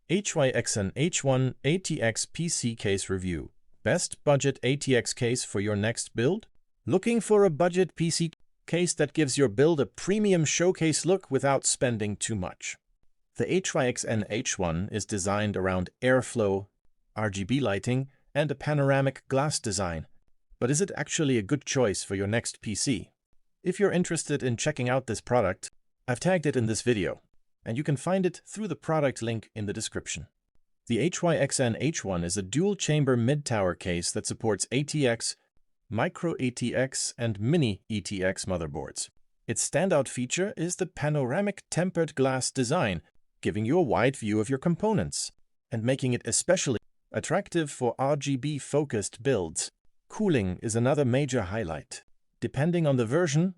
HYXN H1 ATX PC Case Review. Best budget ATX case for your next build? Looking for a budget PC case that gives your build a premium showcase look without spending too much? The HYXN H1 is designed around airflow, RGB lighting, and a panoramic glass design. But is it actually a good choice for your next PC? If you're interested in checking out this product, I've tagged it in this video, and you can find it through the product link in the description. The HYXN H1 is a dual-chamber mid-tower case that supports ATX, micro ATX, and mini ATX motherboards. Its standout feature is the panoramic tempered glass design, giving you a wide view of your components and making it especially attractive for RGB-focused builds. Cooling is another major highlight. Depending on the version,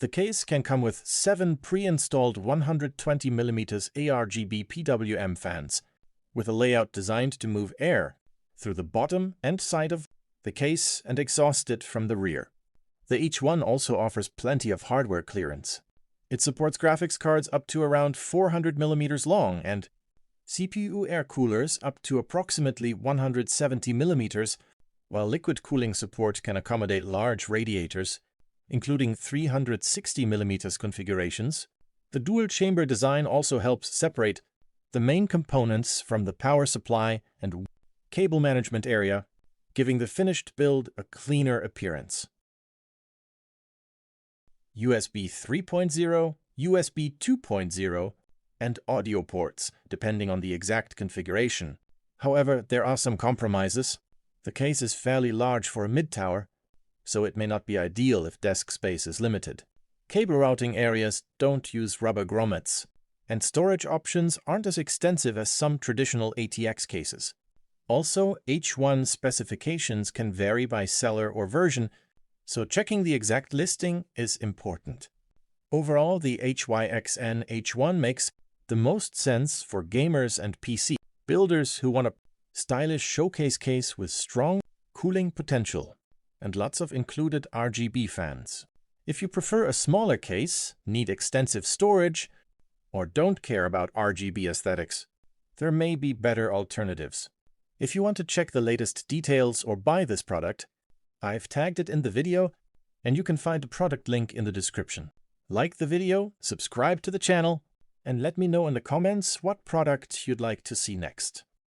the case can come with 7 pre-installed 120mm ARGB PWM fans, with a layout designed to move air through the bottom and side of the case and exhaust it from the rear. The H1 also offers plenty of hardware clearance. It supports graphics cards up to around 400mm long and CPU air coolers up to approximately 170mm, while liquid cooling support can accommodate large radiators, including 360mm configurations. The dual-chamber design also helps separate the main components from the power supply and cable management area, giving the finished build a cleaner appearance. USB 3.0, USB 2.0, and audio ports, depending on the exact configuration. However, there are some compromises. The case is fairly large for a mid-tower, so it may not be ideal if desk space is limited. Cable routing areas don't use rubber grommets, and storage options aren't as extensive as some traditional ATX cases. Also, H1 specifications can vary by seller or version, so checking the exact listing is important. Overall, the HYXN H1 makes the most sense for gamers and PC builders who want a stylish showcase case with strong cooling potential and lots of included RGB fans. If you prefer a smaller case, need extensive storage, or don't care about RGB aesthetics, there may be better alternatives. If you want to check the latest details or buy this product, I've tagged it in the video, and you can find the product link in the description. Like the video, subscribe to the channel, and let me know in the comments what product you'd like to see next.